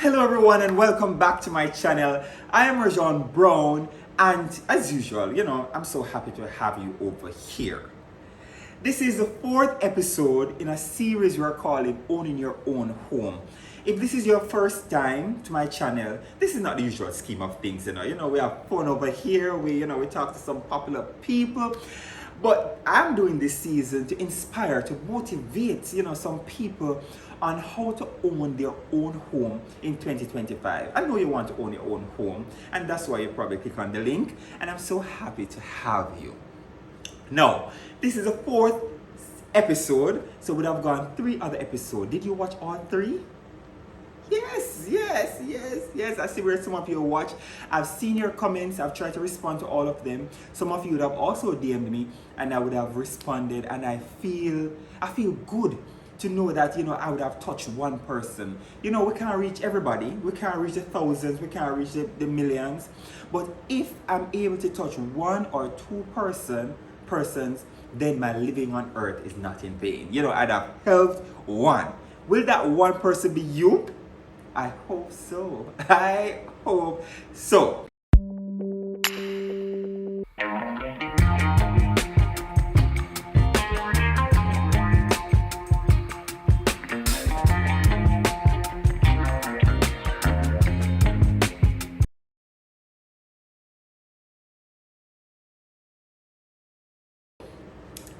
Hello everyone and welcome back to my channel. I am Rajon Brown and as usual, I'm so happy to have you over here. This is the fourth episode in a series we're calling Owning Your Own Home. If this is your first time to my channel, this is not the usual scheme of things, we have fun over here, we talk to some popular people. But I'm doing this season to inspire, to motivate, some people on how to own their own home in 2025. I know you want to own your own home, and that's why you probably click on the link, and I'm so happy to have you. Now, this is the fourth episode, so we have gone 3 other episodes. Did you watch all 3? Yes. I see where some of you watch. I've seen your comments. I've tried to respond to all of them. Some of you would have also DM'd me, and I would have responded. And I feel good to know that I would have touched one person. We can't reach everybody. We can't reach the thousands. We can't reach the millions. But if I'm able to touch 1 or 2 persons, then my living on earth is not in vain. I'd have helped 1. Will that 1 person be you? I hope so.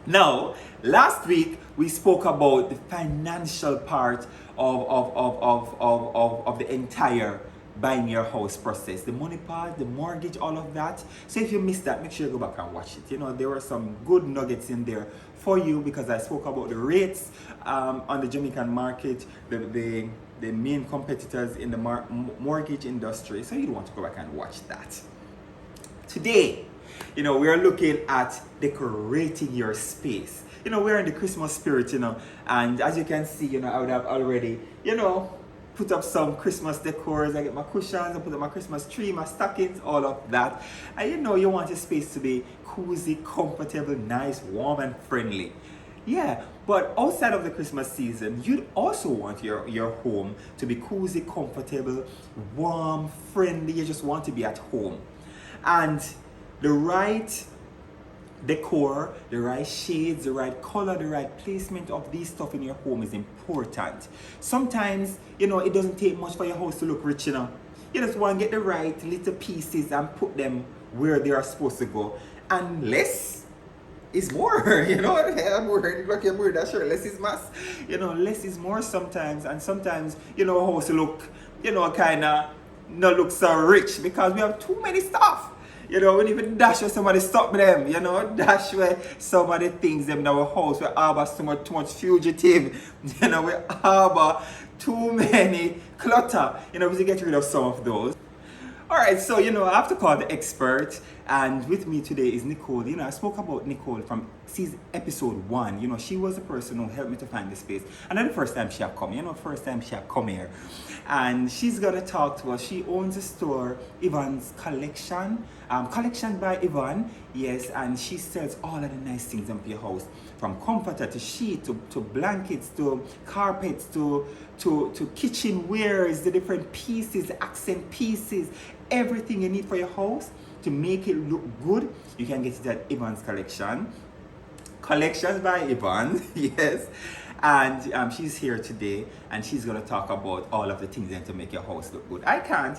Now, last week we spoke about the financial part of the entire buying your house process, the money part, the mortgage, all of that. So if you missed that, make sure you go back and watch it. There were some good nuggets in there for you because I spoke about the rates on the Jamaican market, the main competitors in the mortgage industry. So you want to go back and watch that. Today, we are looking at decorating your space. We're in the Christmas spirit, and as you can see, I would have already, put up some Christmas decors. I get my cushions, I put up my Christmas tree, my stockings, all of that. And you want your space to be cozy, comfortable, nice, warm, and friendly. Yeah, but outside of the Christmas season, you'd also want your home to be cozy, comfortable, warm, friendly. You just want to be at home. And the right decor, the right shades, the right color, the right placement of these stuff in your home is important. Sometimes, it doesn't take much for your house to look rich, You just want to get the right little pieces and put them where they are supposed to go. And less is more, I'm wearing like you're wearing that shirt. Less is mass. Less is more sometimes. And sometimes, a house look, kind of not look so rich because we have too many stuff. We even dash where somebody stop them, dash where somebody thinks them in our house. We harbor too much fugitive, we harbor too many clutter, we have to get rid of some of those. Alright, so I have to call the expert, and with me today is Nicole. I spoke about Nicole from episode 1. She was the person who helped me to find the space. And then the first time she had come, first time she had come here. And she's gonna talk to us. She owns a store, Yvonne's Collection. Collection by Yvonne, yes, and she sells all of the nice things in your house. From comforter to sheet to blankets to carpets to kitchen wares, the different pieces, the accent pieces, everything you need for your house to make it look good, you can get it at Yvonne's Collection. Collections by Yvonne, yes. And she's here today, and she's gonna talk about all of the things that to make your house look good. I can't,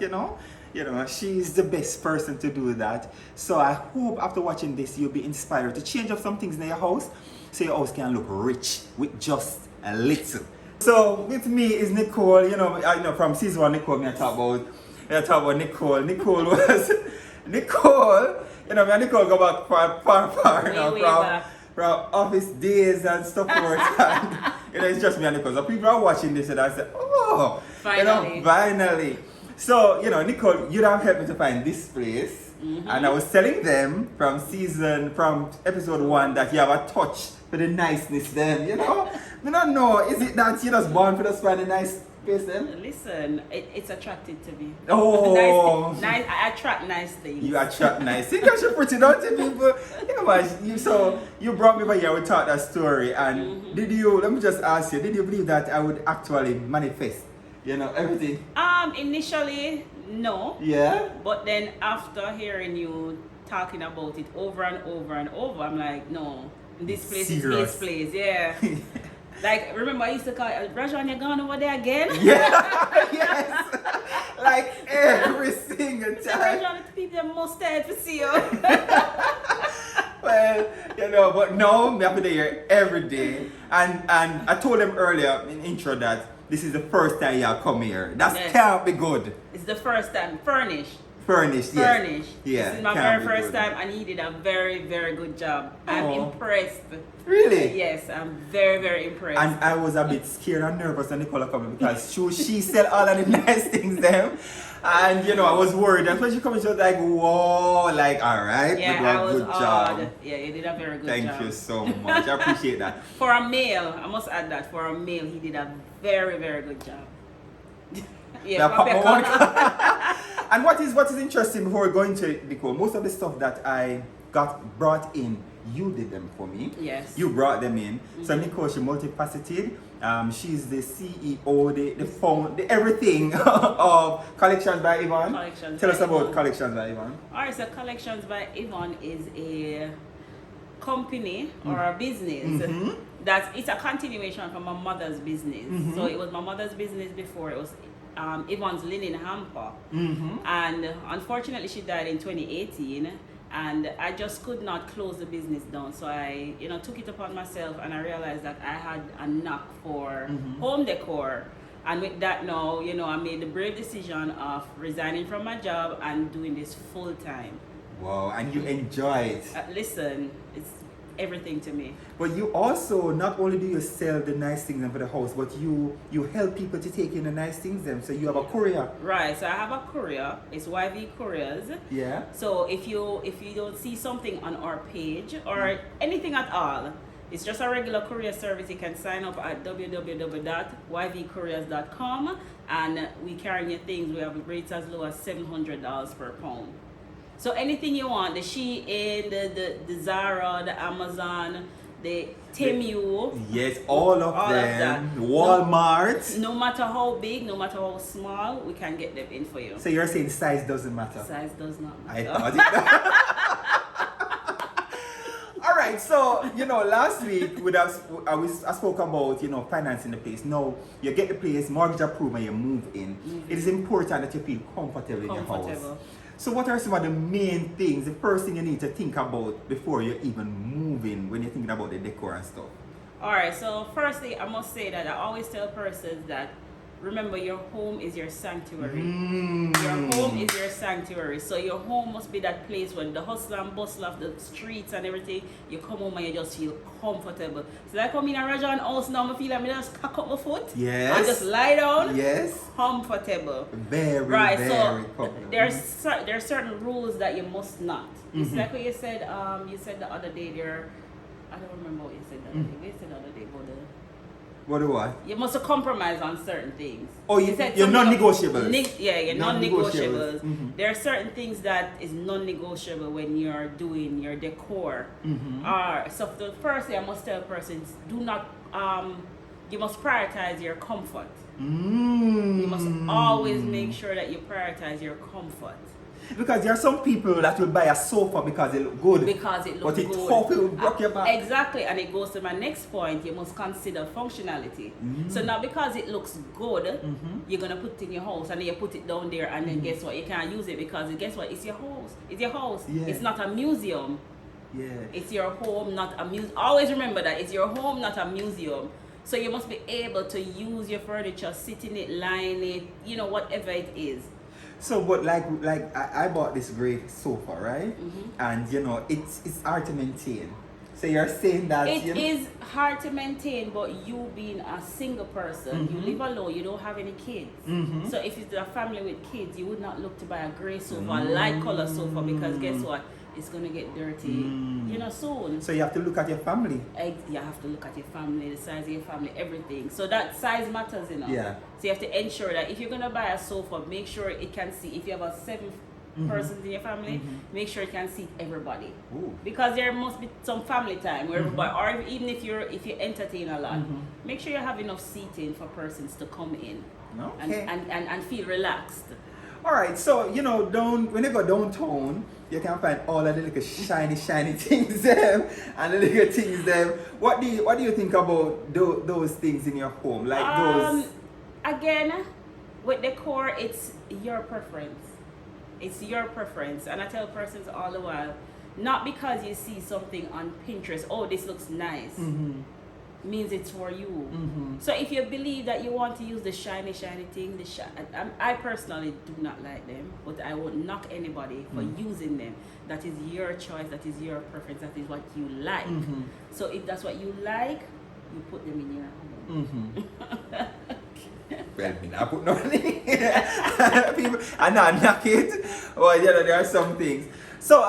she's the best person to do that. So I hope after watching this, you'll be inspired to change up some things in your house, so your house can look rich with just a little. So with me is Nicole. I know from season 1, Nicole, I talk about Nicole. Nicole was Nicole. Me and Nicole go back far now from office days and stuff like that. It's just me and Nicole. So people are watching this and I say, oh, finally. So, Nicole, you have helped me to find this place. Mm-hmm. And I was telling them from episode 1 that you have a touch for the niceness then, I don't know, is it that you're just born for just find a nice place then? Listen, it's attracted to me. Oh. Nice, I attract nice things. You attract nice things. Because you're pretty, don't you, people? So you brought me by here, we taught that story, and let me just ask you, did you believe that I would actually manifest, everything? Initially, no. Yeah. But then after hearing you talking about it over and over and over, I'm like, no, this place Serious. is his place, yeah. Like, remember I used to call it, Rajan, you gone over there again? Yeah. Yes. Like every single So time. Rajan, the people are most tired to see you. Well, you know, but no, me have to be there every day. And I told them earlier in intro that this is the first time y'all come here. That Yes. can't be good. It's the first time, furnished. Furnished, yes. Furnished. Yeah, This is my can't very be first good. time, and he did a very, very good job. I'm Oh. impressed. Really? Yes, I'm very, very impressed. And I was a bit scared and nervous when Nicole coming because she said all of the nice things them. And you know, I was worried. And when she came, she was like, whoa, like, all right, yeah, you do I a was good job. awed. Yeah, you did a very good Thank job. you so much. I appreciate that. For a male, I must add that for a male, he did a very, very good job. Now, yeah, pop my one. Rebecca. And what is interesting before we go into it, Nicole, most of the stuff that I got brought in, you did them for me. Yes. You brought them in. So Nicole, she's multifaceted. She's the CEO, the phone, the everything of Collections by Yvonne. Collections Tell by us about Yvonne. Collections by Yvonne. Alright, so Collections by Yvonne is a company or a business that it's a continuation from my mother's business. So it was my mother's business before. It was Yvonne's linen hamper, and unfortunately she died in 2018, and I just could not close the business down. So I, took it upon myself, and I realized that I had a knack for home decor. And with that now, I made the brave decision of resigning from my job and doing this full time. Wow, and you enjoy it. Listen, it's everything to me. But you also, not only do you sell the nice things for the house, but you help people to take in the nice things them. So you have a courier. Right, so I have a courier. It's YV Couriers. Yeah. So if you don't see something on our page or anything at all, it's just a regular courier service. You can sign up at www.yvcouriers.com, and we carry your things. We have rates as low as $700 per pound. So anything you want, the Shein, the Zara, the Amazon, the Temu. Yes, all of them. that. Walmart. No matter how big, no matter how small, we can get them in for you. So you're saying size doesn't matter? Size does not I matter. thought it. All right, so last week I spoke about financing the place. Now you get the place mortgage approved and you move in. It is important that you feel comfortable in your house. So what are some of the main things, the first thing you need to think about before you even move in when you're thinking about the decor and stuff? Alright, so firstly, I must say that I always tell persons that remember your home is your sanctuary. Your home is your sanctuary. So your home must be that place when the hustle and bustle of the streets and everything, you come home and you just feel comfortable. So like I'm in a Rajan house now, I feel like I just cock up my foot. Yes. And just lie down. Yes. Comfortable. Very, right, very so comfortable. there are certain rules that you must not. It's like what you said the other day there. I don't remember what you said the other day. What you said the other day about the What do what? you must compromise on certain things. Oh, You said you're something non-negotiables. Your Non-negotiables. non-negotiables. There are certain things that is non-negotiable when you're doing your decor. So firstly, I must tell persons, do not you must prioritize your comfort. You must always make sure that you prioritize your comfort. Because there are some people that will buy a sofa because it look good. Because it looks but good. But it tough, it will break your back. Exactly, and it goes to my next point. You must consider functionality. So not because it looks good, you're gonna put it in your house and then you put it down there and then guess what? You can't use it because guess what? It's your house. It's your house. Yeah. It's not a museum. Yeah. It's your home, not a museum. Always remember that it's your home, not a museum. So you must be able to use your furniture, sit in it, lie in it, whatever it is. So, but like I bought this great sofa, right? And it's hard to maintain. So you're saying that it is hard to maintain, but you being a single person, you live alone, you don't have any kids. So if it's a family with kids, you would not look to buy a grey sofa, a light color sofa, because guess what? It's gonna get dirty, soon. So you have to look at your family. You have to look at your family, the size of your family, everything. So that size matters, Yeah. So you have to ensure that if you're gonna buy a sofa, make sure it can see. If you have a persons in your family, make sure you can seat everybody. Ooh. Because there must be some family time where everybody, or even if you entertain a lot, make sure you have enough seating for persons to come in Okay. and feel relaxed. All right, so when you go downtown, you can find all of the little shiny things them and the little things them. What do you think about those things in your home? Like those. Again, with decor, it's your preference. It's your preference, and I tell persons all the while, not because you see something on Pinterest, oh, this looks nice, means it's for you. So if you believe that you want to use the shiny thing, I personally do not like them, but I won't knock anybody for using them. That is your choice, that is your preference, that is what you like. So if that's what you like, you put them in your home. Well, me not put nothing. People, I not knock it. Well, there are some things. So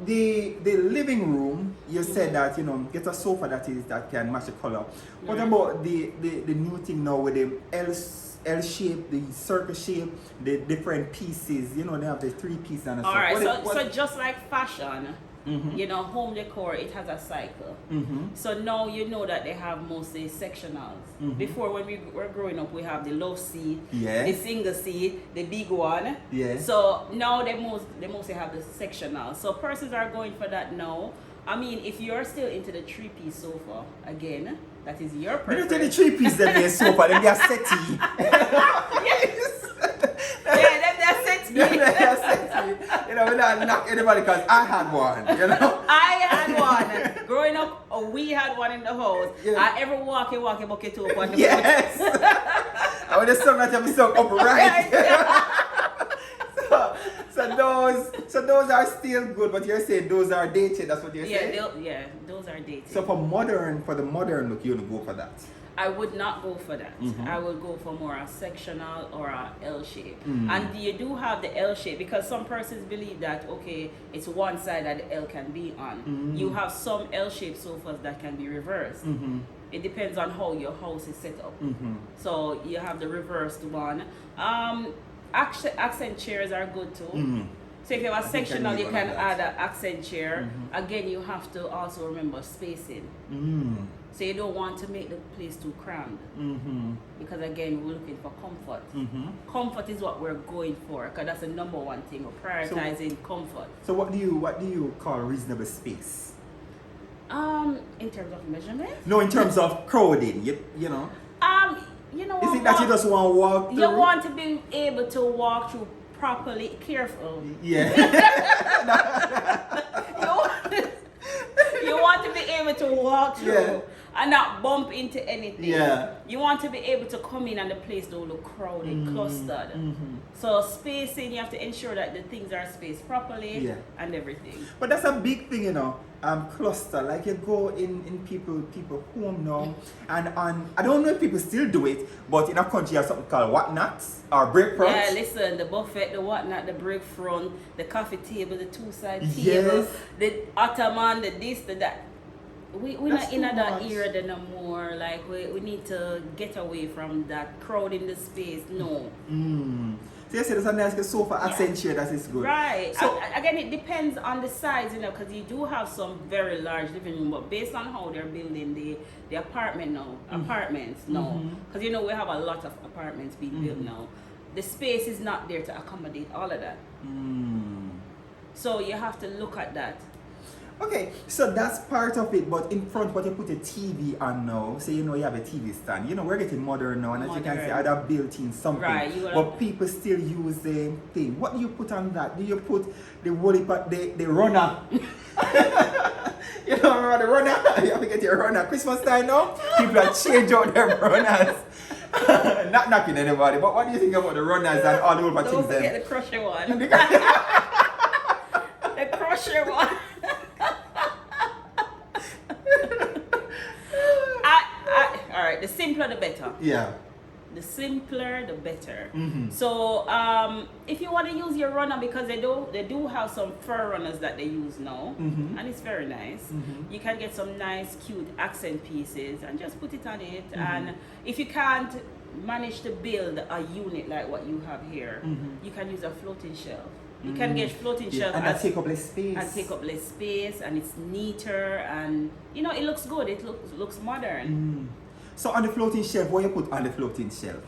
the living room, you said that get a sofa that can match the color. What about the new thing now with the L shape, the circle shape, the different pieces? They have the 3 pieces and a All right, so so just like fashion, home decor, it has a cycle. So now you know that they have mostly sectionals. Before, when we were growing up, we have the low C, the single C, the big one. So now they mostly have the sectionals. So persons are going for that now. I mean, if you're still into the 3-piece sofa, again, that is your preference. You don't take the 3-piece them sofa, them they are settee. We don't knock anybody because I had one, I had one. Growing up, we had one in the house. I ever walking bucket up on the yes. I would have sung that I'm sung upright. So those are still good, but you're saying those are dated, that's what you're saying? Those are dated. So for the modern look, you would go for that? I would not go for that. I would go for more a sectional or a L shape. And you do have the L shape because some persons believe that, okay, it's one side that the L can be on. You have some L shaped sofas that can be reversed. It depends on how your house is set up. So you have the reversed one. Accent chairs are good too. So if you have a sectional, you can add an accent chair. Again, you have to also remember spacing. So you don't want to make the place too crammed. Because again, we're looking for comfort. Comfort is what we're going for, because that's the number one thing. We're prioritizing comfort. So what do you call reasonable space? In terms of measurement? No, in terms of crowding, you know. You know, is it that you just want to walk through? You want to be able to walk through properly, careful. Yeah. You want to be able to walk through and not bump into anything. You want to be able to come in and the place don't look crowded, clustered. So spacing, you have to ensure that the things are spaced properly and everything. But that's a big thing, cluster. Like you go in people home now, and I don't know if people still do it, but in our country you have something called whatnots or break front. Yeah, listen, the buffet, the whatnot, the break front, the coffee table, the 2-side table, the ottoman, the this, the that. We're not in that era no more. Like we need to get away from that crowding the space. No. So you say there's a nice sofa accent chair that is good. Right. So again, it depends on the size, because you do have some very large living room, but based on how they're building the apartments now, because we have a lot of apartments being built now. The space is not there to accommodate all of that. So you have to look at that. Okay, so that's part of it, but in front, what you put a TV on now, say you have a TV stand. We're getting modern now, and as you can see, either built in something. Right, but people still use the thing. What do you put on that? Do you put the the runner? Remember the runner? You have to get your runner. Christmas time now, people are change out their runners. Not knocking anybody, but what do you think about the runners and all the other things? Don't forget the crusher one. The crusher one. Alright, the simpler the better. Yeah. The simpler the better. So if you want to use your runner, because they do have some fur runners that they use now, and it's very nice. You can get some nice cute accent pieces and just put it on it. And if you can't manage to build a unit like what you have here, you can use a floating shelf. You can get floating shelf and that take up less space. and take up less space, and it's neater, and you know, it looks good. It looks modern. So on the floating shelf, what you put on the floating shelf?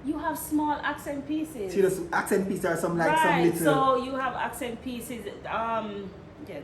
You have small accent pieces. See, those accent pieces are some like some Right. little. So you have accent pieces. Yeah.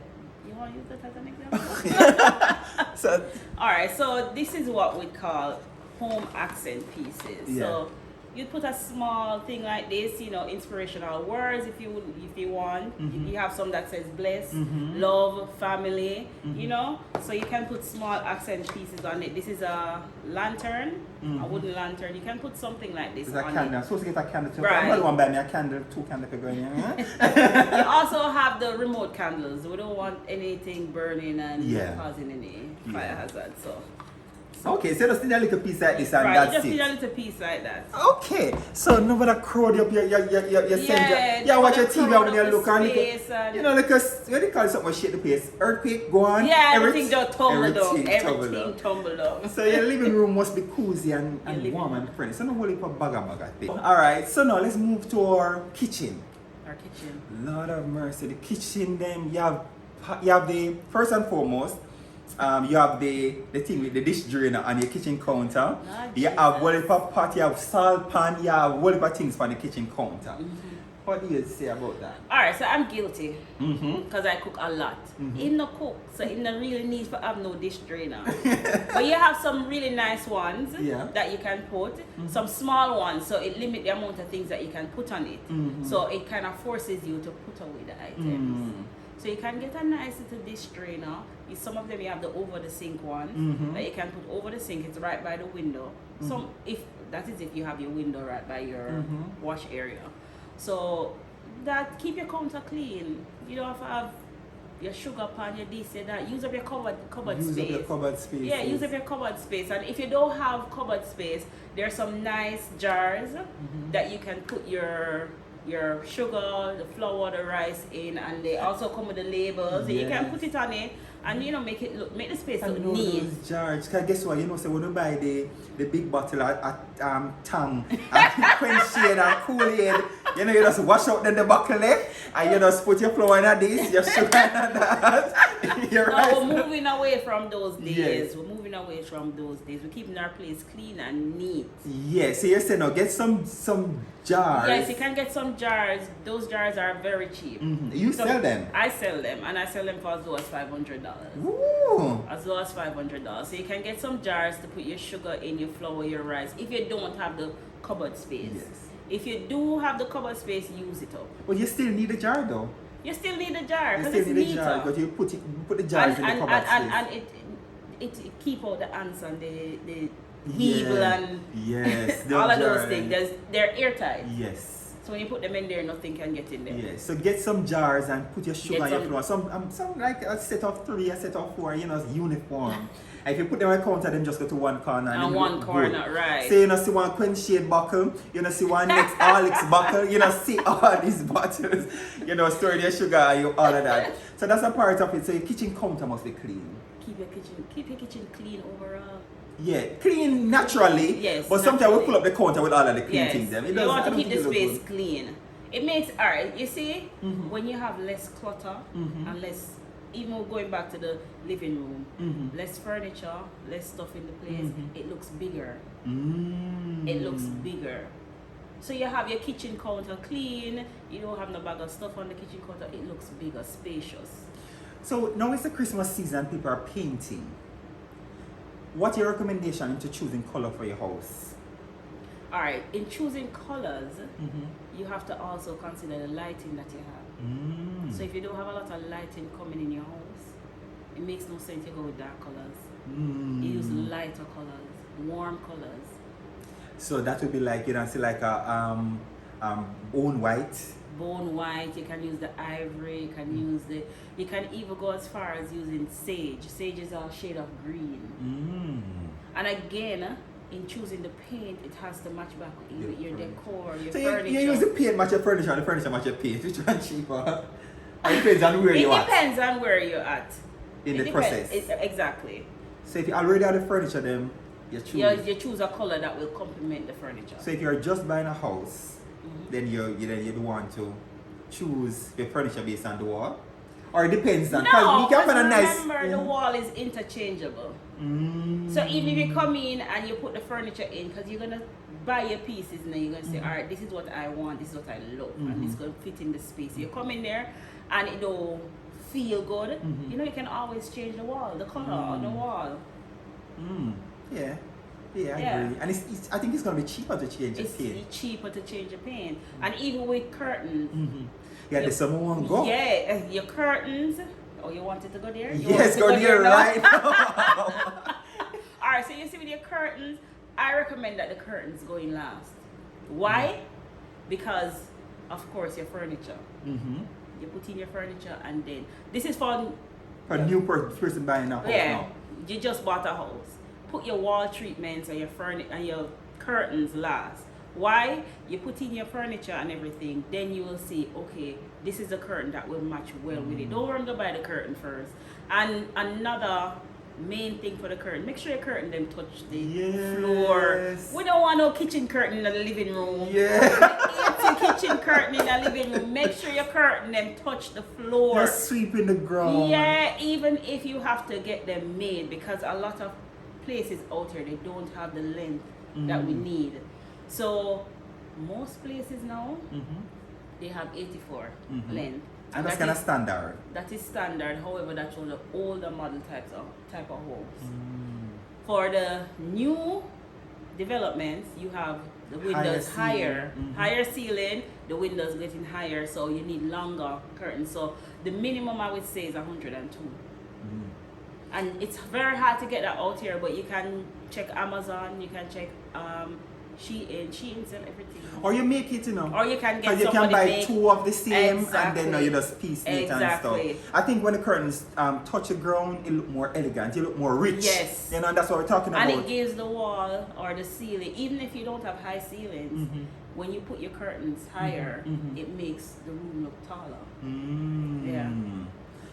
You want to use that as an example? So All right. So this is what we call home accent pieces. Yeah. So you put a small thing like this, you know, inspirational words if you want. You have some that says bless, love, family, you know. So you can put small accent pieces on it. This is a lantern, a wooden lantern. You can put something like this there's a on candle. it. I'm supposed to get a candle too. Right. I'm not the one buy me a candle, 2 candles for going here. You also have the remote candles. We don't want anything burning and Yeah. causing any fire hazard. So Okay, so just need a little piece like this and right, you that's just it. need a little piece like that. Okay, so nobody crowd up your center. Yeah, watch your TV when you look and you know, like what do you call it, something shake the place? Earthquake, go on. Yeah, everything just tumble down. Everything Everything tumble down. So your living room must be cozy and living warm and friendly. So no whole heap of baga thing. Alright, so now let's move to our kitchen. Our kitchen. Lord of mercy, the kitchen them you have the first and foremost. You have the thing with the dish drainer on your kitchen counter. You have whole heap of pot, you have salt pan, you have whole heap of things for the kitchen counter. What do you say about that? Alright, so I'm guilty because I cook a lot. In no cook, so in no really need for have no dish drainer. But you have some really nice ones that you can put, some small ones, so it limit the amount of things that you can put on it. So it kind of forces you to put away the items. So you can get a nice little dish drainer. Some of them you have the over the sink one that you can put over the sink. It's right by the window. Some if you have your window right by your wash area. So that keep your counter clean. You don't have to have your sugar pan, your this, that. Use up your cupboard space. Use up your cupboard space. Yeah, use up your cupboard space. And if you don't have cupboard space, there are some nice jars that you can put your sugar, the flour, the rice in, and they also come with the labels. You can put it on it and make the space look neat. Those jars, cause guess what? So when you buy the big bottle at Tang and Quench Shade and Kool-Aid, you just wash out the buckle and you just put your flour in this, your sugar in that. We're moving away from those days. Yes. We're moving away from those days. We're keeping our place clean and neat. Yes, so you say now get some jars. Yes, you can get some jars. Those jars are very cheap. You sell them? I sell them, and I sell them for as low as $500. Ooh. As low as $500. So you can get some jars to put your sugar in, your flour, your rice, if you don't have the cupboard space. Yes. If you do have the cupboard space, use it up. But you still need a jar though. You still need a jar You because still it's need a jar, neater. but you put the jars in the cupboard space. And it keep out the ants and the evil and all of those things. They're airtight. Yes. So when you put them in there, nothing can get in there. Yes. So get some jars and put your sugar and your flour. Some like a set of 3, a set of 4, it's uniform. And if you put them on the counter, then just go to one corner. And one corner, right. So you see one Quench Shade buckle, you see one next Horlicks buckle, see all these bottles, storing your sugar and all of that. So that's a part of it. So your kitchen counter must be clean. Keep your kitchen clean overall. Yeah, clean naturally. Yes. But sometimes we pull up the counter with all of the clean things. You want to keep the space clean. It makes, alright, you see, when you have less clutter and less, even going back to the living room, less furniture, less stuff in the place, it looks bigger. It looks bigger. So you have your kitchen counter clean, you don't have no bag of stuff on the kitchen counter, it looks bigger, spacious. So now it's the Christmas season, people are painting. What's your recommendation into choosing color for your house? Alright, in choosing colors, you have to also consider the lighting that you have. So if you don't have a lot of lighting coming in your house, it makes no sense to go with dark colors. You use lighter colors, warm colors. So that would be like, say like a bone white. Bone white, you can use the ivory, you can even go as far as using sage. Sage is a shade of green. And again, in choosing the paint, it has to match back with your decor, your furniture. You use the paint match your furniture and the furniture match your paint. Which one cheaper? It depends on where you're at. It depends on where you're at. In the process. Exactly. So if you already have the furniture, then you choose. You choose a color that will complement the furniture. So if you're just buying a house, then you want to choose your furniture based on the wall? Or it depends on, No, we can find a nice. remember the wall is interchangeable. So even if you come in and you put the furniture in, because you're gonna buy your pieces and then you're gonna say, all right, this is what I want, this is what I love, and it's gonna fit in the space. You come in there and it don't feel good. You know, you can always change the wall, the color on the wall. Yeah. Yeah, I agree. And it's I think it's gonna be cheaper to change the paint. It's cheaper to change the paint, and even with curtains. Yeah, the summer one go. Yeah, your curtains. Oh, you wanted to go there? Yes, go there right now. Alright, so you see with your curtains, I recommend that the curtains go in last. Why? Because, of course, your furniture. You put in your furniture and then, this is for a new person buying a house now. You just bought a house. Put your wall treatments and your and your curtains last. Why? You put in your furniture and everything, then you will see, okay, this is the curtain that will match well with it. Don't run to buy the curtain first. And another main thing for the curtain, make sure your curtain them touch the floor. We don't want no kitchen curtain in the living room. Kitchen curtain in the living room. Make sure your curtain them touch the floor. Just sweeping the ground. Yeah, even if you have to get them made, because a lot of places out here, they don't have the length that we need. So most places now, they have 84 length. And that's kind of standard. That is standard. However, that's on the older model type of homes. For the new developments, you have the windows higher ceiling, the windows getting higher, so you need longer curtains. So the minimum I would say is 102. And it's very hard to get that out here, but you can check Amazon, you can check Shein sell everything. Or you make it, you know. Or you can get you can buy make, two of the same exactly, and then you just piece it and stuff. I think when the curtains touch the ground, it look more elegant, it look more rich. Yes. You know, and that's what we're talking about. And it gives the wall or the ceiling, even if you don't have high ceilings, when you put your curtains higher, it makes the room look taller. Yeah.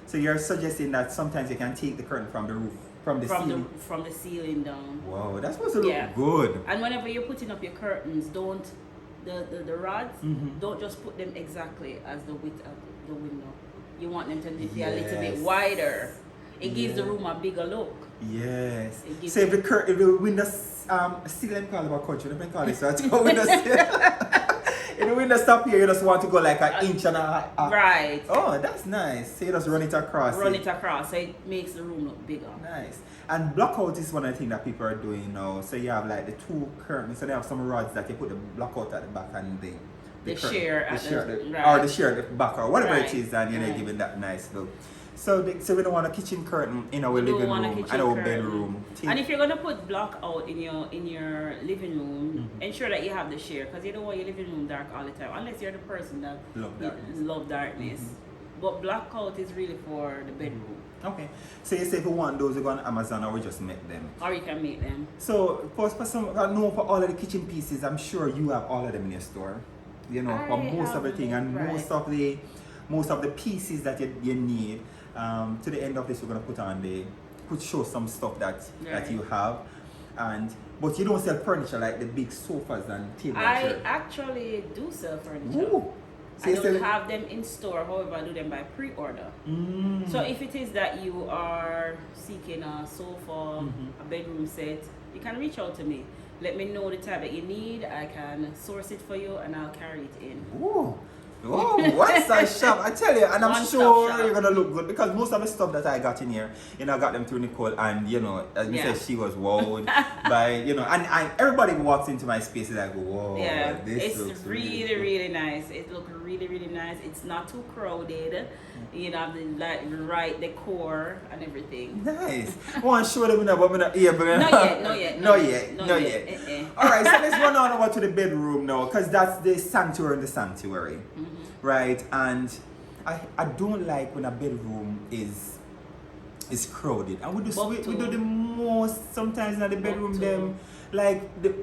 So you're suggesting that sometimes you can take the curtain from the roof, from the ceiling down. Wow, that's supposed to look good. And whenever you're putting up your curtains, don't the rods, don't just put them exactly as the width of the window. You want them to be a little bit wider. It gives the room a bigger look. Yes. So if the window ceiling, call about country, you can call it so it's window in the window stop here, you just want to go like an inch and a half. Right. Oh, that's nice. So you just run it across. Run it across, so it makes the room look bigger. Nice. And blockout is one of the things that people are doing now. So you have like the two curtains, so they have some rods that you put the blockout at the back and the shear at the back or whatever it is, and you're giving that nice look. So we don't want a kitchen curtain in our living room and our bedroom. And if you're gonna put block out in your living room, ensure that you have the share, because you don't want your living room dark all the time, unless you're the person that love darkness. But blackout is really for the bedroom. Okay. So you say if you want those, you go on Amazon, or we just make them. Or you can make them. So for all of the kitchen pieces, I'm sure you have all of them in your store. You know, for most of the thing and most of the pieces that you need. To the end of this, we're gonna show some stuff that you have, but you don't sell furniture like the big sofas and tables. I actually do sell furniture. Ooh. So I don't have them in store, however, I do them by pre-order. So if it is that you are seeking a sofa, a bedroom set, you can reach out to me. Let me know the type that you need. I can source it for you and I'll carry it in. Ooh. Oh, one-stop shop, I tell you, and I'm sure you're gonna look good, because most of the stuff that I got in here, I got them through Nicole, and as we said, she was wowed by, and everybody who walks into my space is like, whoa, this looks really nice. It looks really nice. It's not too crowded. You know, the right decor and everything. Nice. I want to show them now, but I'm not here. Not yet. All right, so let's run on over to the bedroom now, because that's the sanctuary in the sanctuary. Right? And I don't like when a bedroom is crowded. And we do the most sometimes in the bedroom,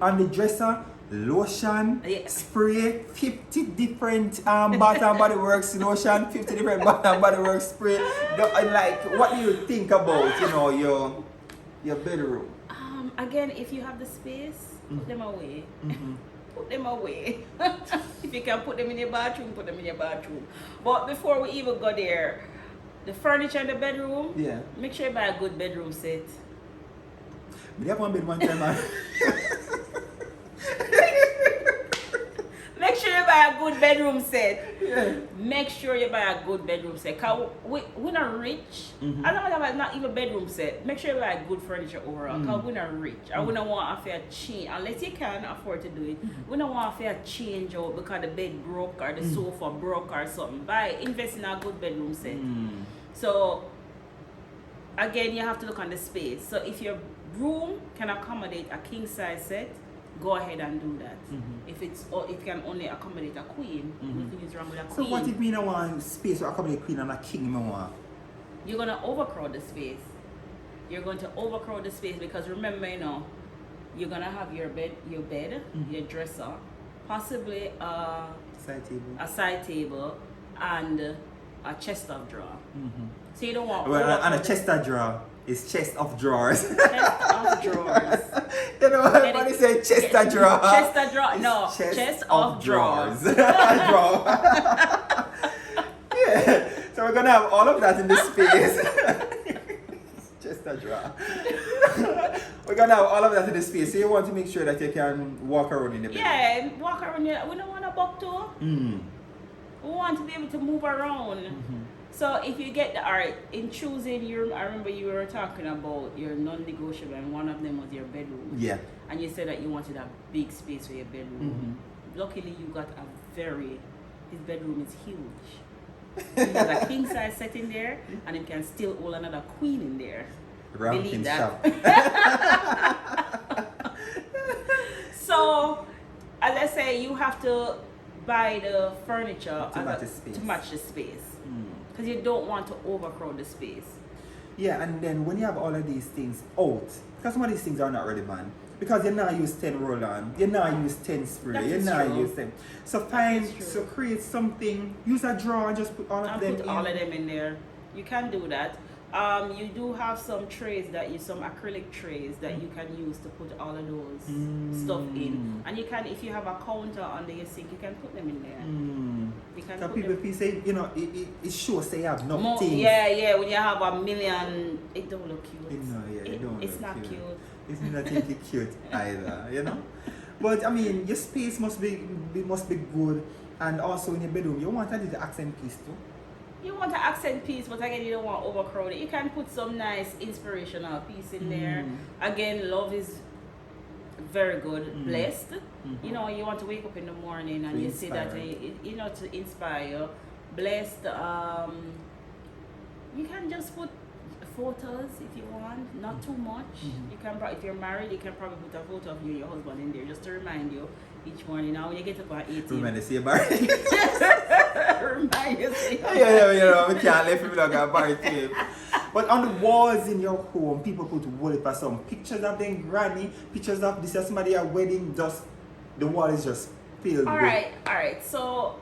on the dresser, lotion, spray, 50 different Bath and Body Works lotion, 50 different Bath and Body Works spray. What do you think about, your bedroom? Again, if you have the space, put them away. put them away. If you can put them in your bathroom, put them in your bathroom. But before we even go there, the furniture in the bedroom, Yeah. make sure you buy a good bedroom set. We have one bed one time, man. Make sure you buy a good bedroom set. Yeah. Make sure you buy a good bedroom set. Cause we're not rich. Mhm. I don't have not even bedroom set. Make sure you buy good furniture overall. Cause we're not rich. And we don't want to change unless you can afford to do it. We don't want to change out because the bed broke or the sofa broke or something. Invest in a good bedroom set. So again, you have to look on the space. So if your room can accommodate a king size set, go ahead and do that. If it can only accommodate a queen, nothing is wrong with a So queen. what if me no want space to accommodate queen and a king? Me want. You're gonna overcrowd the space. You're going to overcrowd the space because remember, you're gonna have your bed, your dresser, possibly Side table. a side table, and a chest of drawer. So you don't want Well, and a overcrowded chest of drawer is chest of drawers. chest of drawers. You know what everybody say chest of drawer? Chest of drawer. It's No, chest of drawers. Drawer. Yeah. So we're gonna have all of that in this space. Chest of drawer. We're gonna have all of that in the space. So you want to make sure that you can walk around in the bedroom. Yeah, walk around. We don't want a buck toe. Mm. We want to be able to move around. So if you get the art in choosing your, I remember you were talking about your non-negotiable, and one of them was your bedroom. Yeah. And you said that you wanted a big space for your bedroom. Luckily, you got his bedroom is huge. He has a king size set in there, and he can still hold another queen in there. Ranking shop. So, as I say, you have to buy the furniture To match the space. to match the space. Because you don't want to overcrowd the space. Yeah, and then when you have all of these things out, because some of these things are not relevant, because you now use 10 roll-on, you now use 10 spray, That you is now true. use 10. So is true. so create something, use a drawer and just put all of And them put in. all of them in there. You can do that. You do have some trays some acrylic trays that you can use to put all of those stuff in. And you can, if you have a counter under your sink, you can put them in there. You can So put people them. feel say, it shows they have no More, things. yeah, when you have a million, it don't look cute. It don't It's look not cute. cute. It's not think it cute either, But I mean, your space must be good, and also in your bedroom, you want a little accent piece too. You want an accent piece, but again, you don't want overcrowded. You can put some nice inspirational piece in there. Again, love is very good, blessed. You want to wake up in the morning and To you see that, inspire. to inspire you. Blessed. You can just put photos if you want, not too much. You can, if you're married, you can probably put a photo of you and your husband in there just to remind you each morning. Now when you get up at 18, Remember to say Barry. remind you. Say, We can't let people like a Barry tape. But on the walls in your home, people put wallpaper, some pictures of them granny, pictures of this, somebody at wedding, just the wall is just filled all with. right. So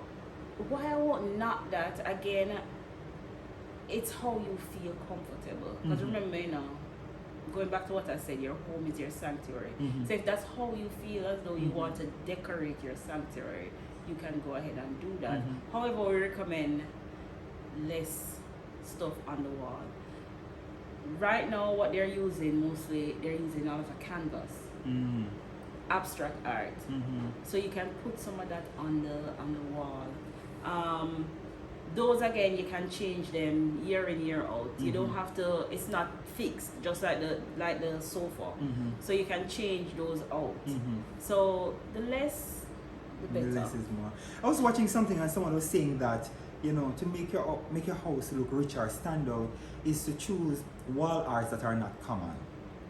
why I won't knock that again? It's how you feel comfortable. Because remember, going back to what I said, your home is your sanctuary. So if that's how you feel as though you want to decorate your sanctuary, you can go ahead and do that. However, we recommend less stuff on the wall. Right now, what they're using mostly, they're using a lot of canvas, abstract art. So you can put some of that on the wall. Those again, you can change them year in, year out. You don't have to. It's not fixed, just like the sofa. So you can change those out. So the less, the better. The less is more. I was watching something and someone was saying that to make your house look richer, stand out, is to choose wall arts that are not common.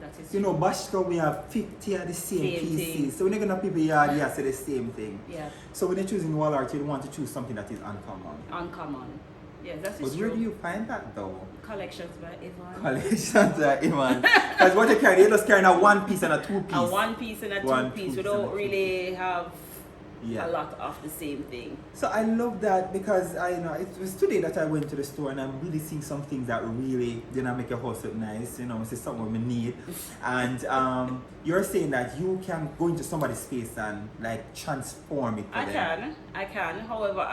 That is Bashka, we have 50 of the same pieces. thing. So when you're gonna people yard, you say the same thing. Yeah, So when you're choosing wall art, you want to choose something that is uncommon. uncommon. Yes, that But is where do true. you find that though? Collections by Yvonne. Collections, Iman. Because what you carry, you're just carrying a one piece and a two piece. A one piece and a One two piece. piece We and a don't two really have Yeah. a lot of the same thing. So I love that because it was today that I went to the store and I'm really seeing some things that really make your house look nice. It's something we need. And you're saying that you can go into somebody's space and like transform it for them. I can. However,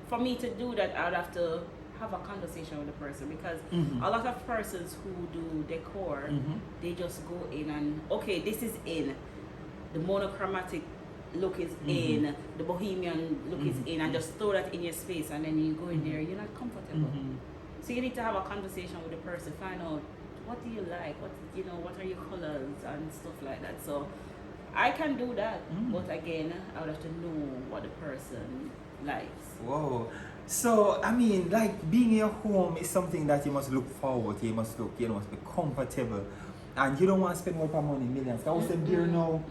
for me to do that, I would have to have a conversation with the person, because a lot of persons who do decor, they just go in and, okay, this is in. The monochromatic look is in, the bohemian look is in, and just throw that in your space, and then you go in there, you're not comfortable. So you need to have a conversation with the person, find out what do you like, what are your colors and stuff like that. So I can do that, but again, I would have to know what the person likes. Whoa. So, I mean, like, being in your home is something that you must look forward to. You must must be comfortable. And you don't want to spend more money, millions. How's them dear now?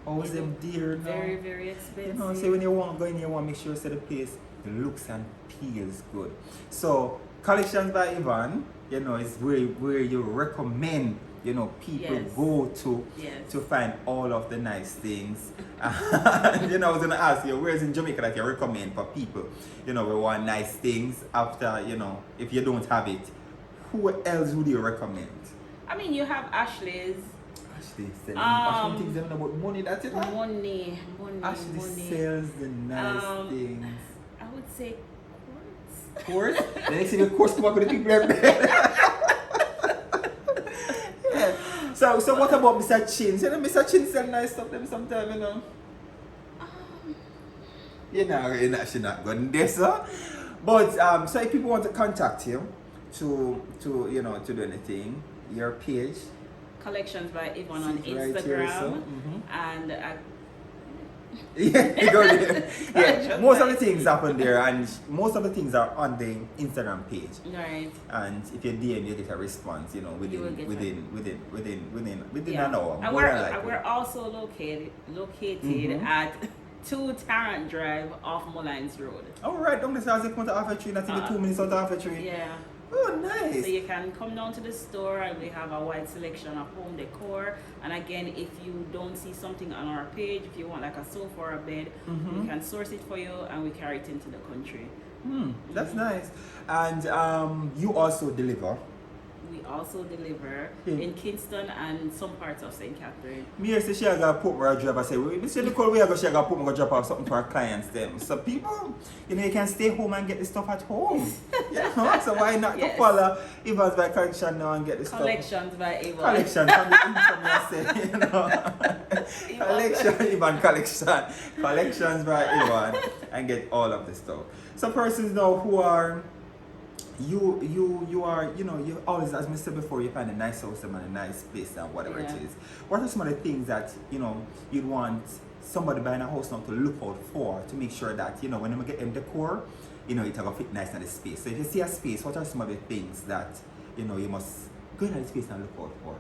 How's them dear now? Very, very expensive. So when you want to go in, you want to make sure that the place looks and feels good. So, Collections by Yvonne, is where you recommend people go to find all of the nice things. And I was gonna ask you, where's in Jamaica that you recommend for people, we want nice things after, if you don't have it, who else would you recommend? I mean, you have Ashley's. Ashley selling things about money, that's it. Money. Ashley sells the nice things. I would say Quartz. Quartz? The next thing, of course, come up with the people there. So what about Mr. Chin? So Mr. Chin sell nice stuff them sometime, You're actually not going there, sir. But so if people want to contact you to do anything, your page, Collections by Yvonne on Instagram, right here, so. and you go there. Yeah, most of the things happen there, and most of the things are on the Instagram page. Right. And if you DM, you get a response, within an hour. And we're also located at 2 Tarrant Drive off Mullines Road. All right, don't listen. I was going to Alpha Tree, not even 2 minutes out of Alpha Tree. Yeah. Oh, nice. So you can come down to the store, and we have a wide selection of home decor. And again, if you don't see something on our page, if you want like a sofa or a bed, we can source it for you, and we carry it into the country. That's nice. And you also deliver. We also deliver in Kingston and some parts of St. Catherine. Me say she got put me a job. I say, Mr. Nicole, we are she got put me a drop off something for our clients them. So people, you can stay home and get the stuff at home. So why not to follow Yvonne's by Collection now and get the stuff? Collections by Yvonne. Collection from the income I say, Collection, Yvonne Collection. Collections by Yvonne and get all of the stuff. Some persons now who are you are, you always, as I said before, you find a nice house and a nice place and whatever it is. What are some of the things that, you'd want somebody buying a house now to look out for to make sure that, when they get them decor, it's going to fit nice in the space. So if you see a space, what are some of the things that, you must go into the space and look out for?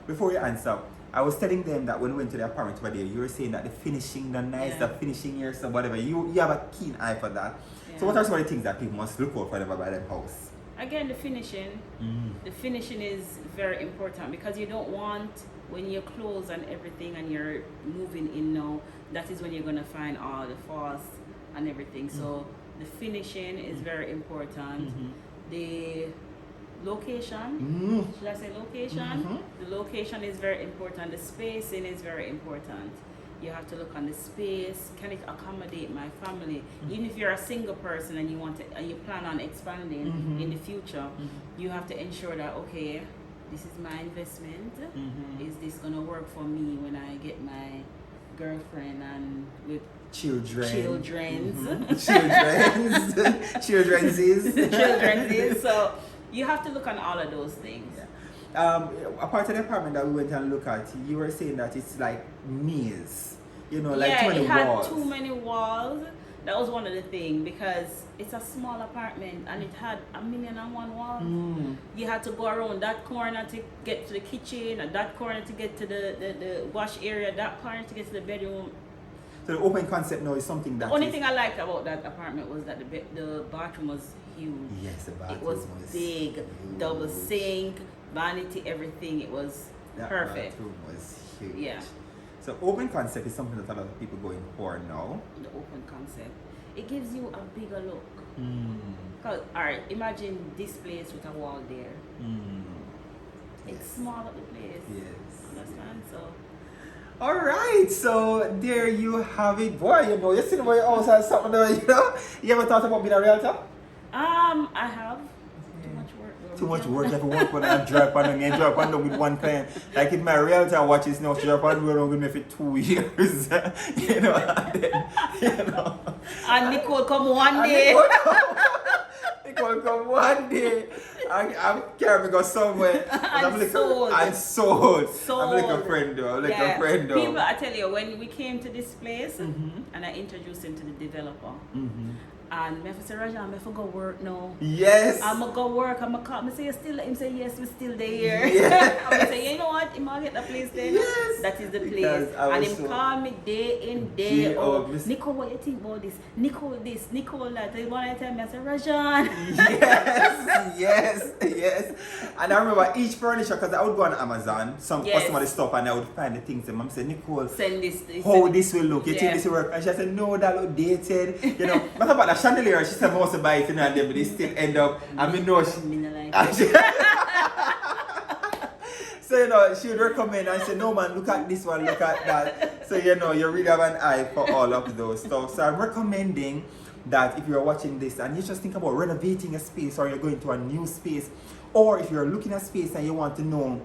Before you answer, I was telling them that when we went to the apartment over there, you were saying that the finishing, the finishing here, so whatever, you have a keen eye for that. Yeah. So what are some of the things that people must look out for whenever buy their house? Again, the finishing. The finishing is very important, because you don't want, when you close and everything and you're moving in now, that is when you're going to find all the faults and everything. So the finishing is very important. The location, should I say location? The location is very important. The spacing is very important. You have to look on the space. Can it accommodate my family? Even if you're a single person and you plan on expanding in the future, you have to ensure that, okay, this is my investment. Is this gonna work for me when I get my girlfriend and with children's. So you have to look on all of those things. Apart from the apartment that we went and looked at, you were saying that it's like maze, like too many walls. It had too many walls. That was one of the things, because it's a small apartment and it had 1,000,001 walls. You had to go around that corner to get to the kitchen, and that corner to get to the wash area, that corner to get to the bedroom. So the open concept now is something that. The only thing I liked about that apartment was that the bathroom was huge. Yes, the bathroom was big, huge. Double sink, vanity, everything. It was perfect. That bathroom was huge. Yeah. So open concept is something that a lot of people going for now. The open concept. It gives you a bigger look. Mm. Cause, alright, imagine this place with a wall there. Mm. It's small at the place. Yes. Understand? So All right, so there you have it. Boy, you know, you see the way your house has something there, you know? You ever thought about being a realtor? I have too much work. Though. Too much work, you have to work on and drive on and drive on with one client. Like if my realtor watches now, she drive on with me for 2 years. You know, and then, you know. And Nicole come one day. Nicole come one day. I'm carrying me go somewhere. And sold. And sold. Sold. I'm like a friend though. I'm like a friend though. People, I tell you, when we came to this place and I introduced him to the developer, and I said, Rajan, I go work now. Yes. I'm going to go work. I'm going to call. I say, you still? Him say, yes, we're still there. Yes. I'm going to say, you know what? Him get the place then. Yes. That is the Because place. I And was him so- call me day in, day out. Miss- Nicole, what you think about this? Nicole this, Nicole that. They want to tell me, I said, Rajan. Yes. And I remember each furniture, because I would go on Amazon, some Yes. customer stuff, and I would find the things. And mom said, Nicole, Send this. how this will look? You Yeah. think this will work? And she said, no, that look dated. You know, but about the chandelier, she said, I must buy it, you know, and then but they still end up. I mean, no, she, Me not like and it. she- so, you know, she would recommend and say, no, man, look at this one, look at that. So, you know, you really have an eye for all of those stuff. So, I'm recommending that if you're watching this and you just think about renovating a space or you're going to a new space, or if you're looking at space and you want to know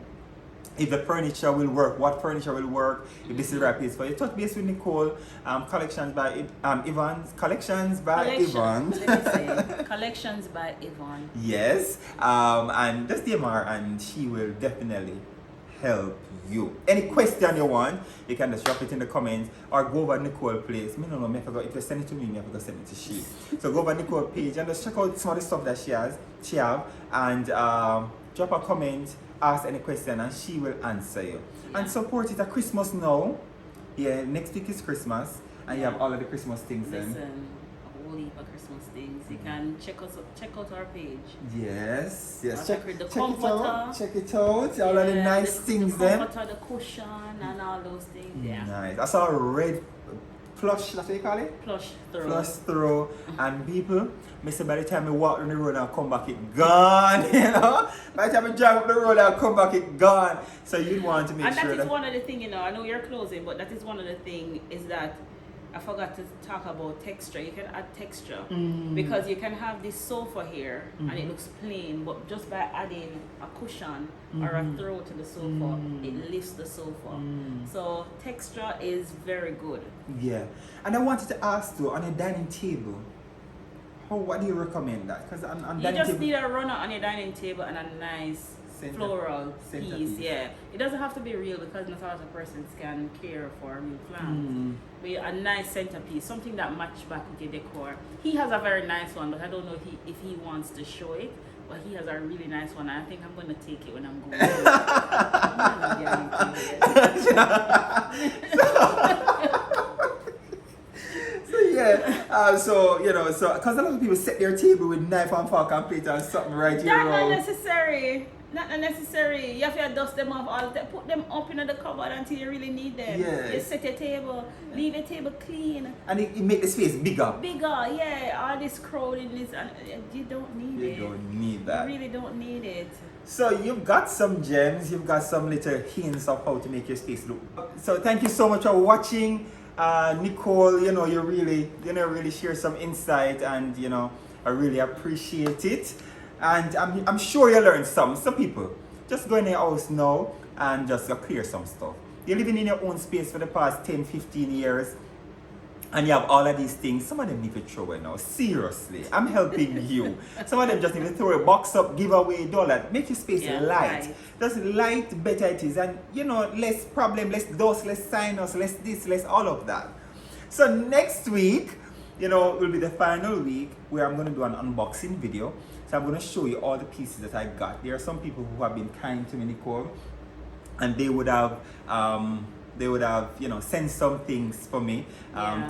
if the furniture will work, what furniture will work, if this is the right place for you, touch base with Nicole. Collections by Evans. Collections by Evans. Let me say, Collections by Yvonne. Yes, and just DM her and she will definitely help you. Any question you want, you can just drop it in the comments or go over Nicole place. Me no know, me forgot if you send it to me, me forgot send it to she. So go over Nicole page and just check out some of the stuff that she have and drop a comment, ask any question and she will answer you. Yeah. And support it at Christmas now. Yeah, next week is Christmas and you Yeah. have all of the Christmas things then. Listen, a whole heap of Christmas things. You can check out our page. Yes, I'll check check it the out. comforter. Check it out. All of the nice things the then. comforter, the cushion, and all those things. Yeah. Nice. I saw a red plush, that's what you call it? Plush throw. Plush throw. And people, me say by the time I walk on the road and come back, it gone. You know? By the time I drive up the road and come back, it gone. So you want to make And sure that is that. one of the things, you know, I know you're closing, but that is one of the things is that I forgot to talk about texture. You can add texture because you can have this sofa here and it looks plain, but just by adding a cushion or a throw to the sofa, it lifts the sofa. So texture is very good. Yeah. And I wanted to ask too, on a dining table, what do you recommend that? Because on You dining just table. need a runner on your dining table and a nice floral centerpiece. piece. Yeah, it doesn't have to be real because not all of persons can care for real plants. But a nice centerpiece, something that matches back with your decor. He has a very nice one, but I don't know if he wants to show it. But he has a really nice one, and I think I'm going to take it when I'm going. So you know, so because a lot of people set their table with knife and fork and plate and something right here. That's not necessary. Not necessary. You have to dust them off all the time. Put them up in the cupboard until you really need them. Yes. You set your table, leave your table clean. And it make the space bigger. Bigger, yeah. All this crowding is, and you don't need it. You don't need that. You really don't need it. So you've got some gems, you've got some little hints of how to make your space look. So thank you so much for watching. Nicole, you know, you really share some insight and you know, I really appreciate it. And I'm sure you learned some people. Just go in your house now and just clear some stuff. You're living in your own space for the past 10, 15 years. And you have all of these things. Some of them need to throw away now. Seriously. I'm helping you. Some of them just need to throw a box up, give away, do all that. Make your space Yeah, light. right. Just light, better it is. And you know, less problem, less dust, less sinus, less this, less all of that. So next week, you know, will be the final week where I'm going to do an unboxing video. So I'm going to show you all the pieces that I got. There are some people who have been kind to me, Nicole, and they would have you know, sent some things for me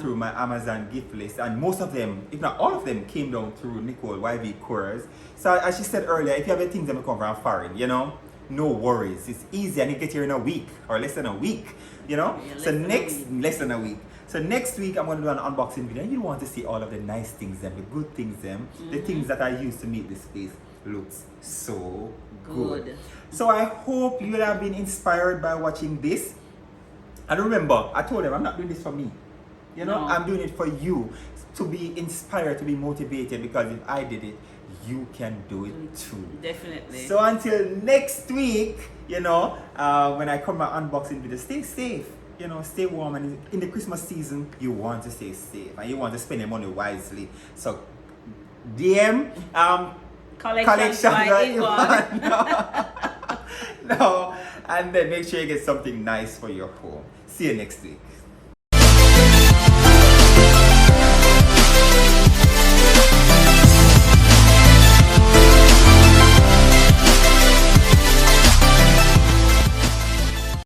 through my Amazon gift list, and most of them, if not all of them, came down through Nicole YV Coors. So as she said earlier, if you have things that come from foreign, you know, no worries. It's easy and you get here in a week or less than a week, you know. Yeah, So less than a week. so next week I'm going to do an unboxing video. You want to see all of the nice things, them, the good things, the things that I use to make this place looks so good. So I hope you will have been inspired by watching this. And remember, I told them I'm not doing this for me. You know, No. I'm doing it for you to be inspired, to be motivated, because if I did it, you can do it too. Definitely. So until next week, you know, when I come my unboxing video, stay safe. You know, stay warm, and in the Christmas season, you want to stay safe and you want to spend your money wisely. So DM Collection by Yvonne. no, and then make sure you get something nice for your home. See you next week.